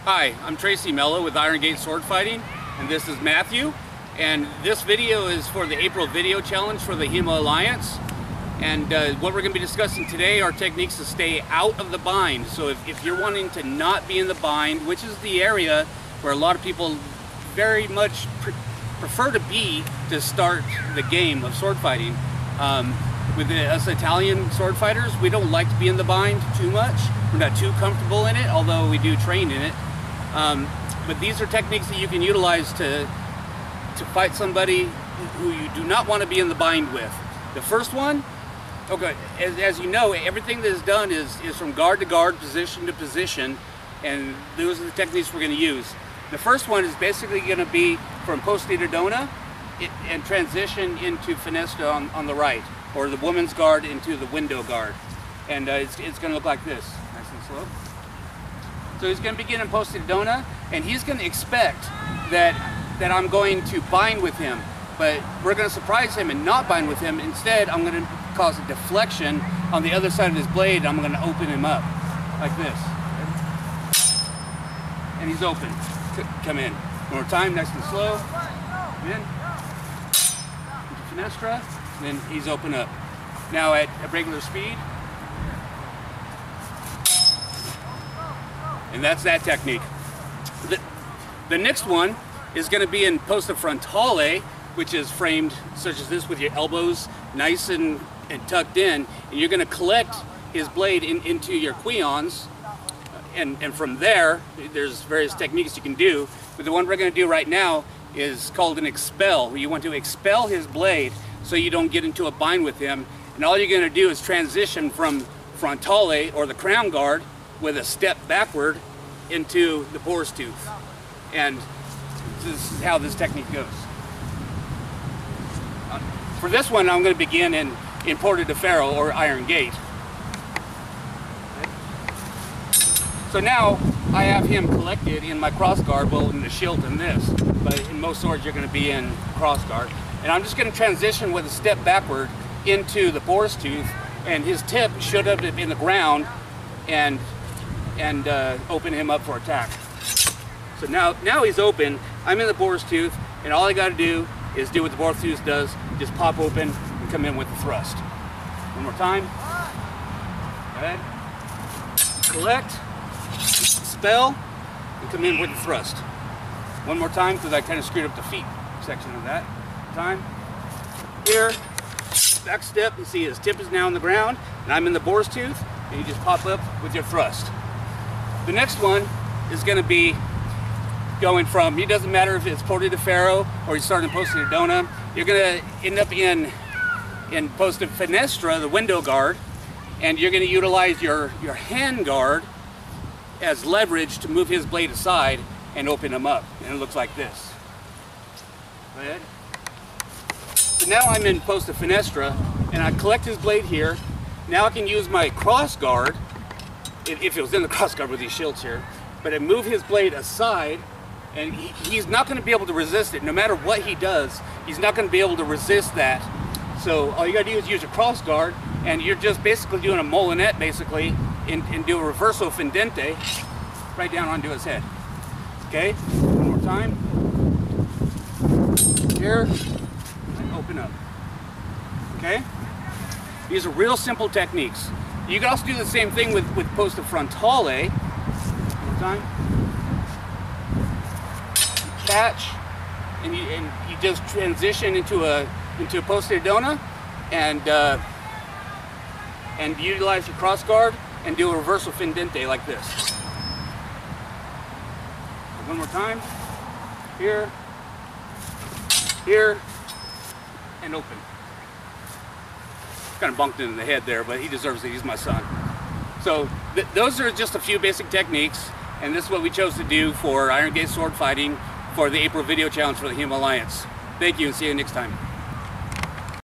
Hi, I'm Tracy Mello with Iron Gate Swordfighting, and this is Matthew. And this video is for the April Video Challenge for the HEMA Alliance. And what we're going to be discussing today are techniques to stay out of the bind. So if you're wanting to not be in the bind, which is the area where a lot of people very much prefer to be to start the game of sword fighting. With us Italian sword fighters, we don't like to be in the bind too much. We're not too comfortable in it, although we do train in it. But these are techniques that you can utilize to fight somebody who you do not want to be in the bind with. The first one, okay, as you know, everything that is done is from guard to guard, position to position, and those are the techniques we're going to use. The first one is basically going to be from posta di donna and transition into finestra on the right, or the woman's guard into the window guard. And it's going to look like this, nice and slow. So he's going to begin in posta di donna, and he's going to expect that I'm going to bind with him, but we're going to surprise him and not bind with him. Instead, I'm going to cause a deflection on the other side of his blade. I'm going to open him up like this, and he's open. Come in. One more time, nice and slow. Come in. Into finestra, then he's open up. Now at regular speed. And that's that technique. The next one is going to be in posta frontale, which is framed such as this with your elbows nice and tucked in. And you're going to collect his blade into your quions. And from there, there's various techniques you can do. But the one we're going to do right now is called an expel. You want to expel his blade so you don't get into a bind with him. And all you're going to do is transition from frontale, or the crown guard, with a step backward into the boar's tooth. And this is how this technique goes. For this one, I'm going to begin in porta di ferro, or iron gate. So now I have him collected in my cross guard, well, in the shield and this, but in most swords you're going to be in cross guard. And I'm just going to transition with a step backward into the boar's tooth, and his tip should have been in the ground, and open him up for attack. So now he's open. I'm in the boar's tooth, and all I got to do is do what the boar's tooth does, just pop open and come in with the thrust. One more time. Go ahead. Collect. Expel, and come in with the thrust. One more time, because I kind of screwed up the feet section of that. Time. Here, back step, you see his tip is now on the ground, and I'm in the boar's tooth, and you just pop up with your thrust. The next one is going to be going from, it doesn't matter if it's porta di ferro or you're starting in posta di donna, you're going to end up in posta finestra, the window guard, and you're going to utilize your hand guard as leverage to move his blade aside and open him up. And it looks like this. Go ahead. So now I'm in posta finestra, and I collect his blade here. Now I can use my cross guard, if it was in the cross guard with these shields here, but I move his blade aside, and he's not going to be able to resist it. No matter what he does, he's not going to be able to resist that. So all you got to do is use your cross guard, and you're just basically doing a molinette, basically, and do a reverso fendente right down onto his head. Okay, one more time. Here, and open up. Okay, these are real simple techniques. You can also do the same thing with posta frontale. One more time. Catch, and you just transition into a posta di donna, and utilize your cross guard and do a reversal fendente like this. One more time. Here, here, and open. Kind of bumped into the head there, but he deserves it. He's my son. So those are just a few basic techniques, and this is what we chose to do for Iron Gate Sword Fighting for the April Video Challenge for the HEMA Alliance. Thank you, and see you next time.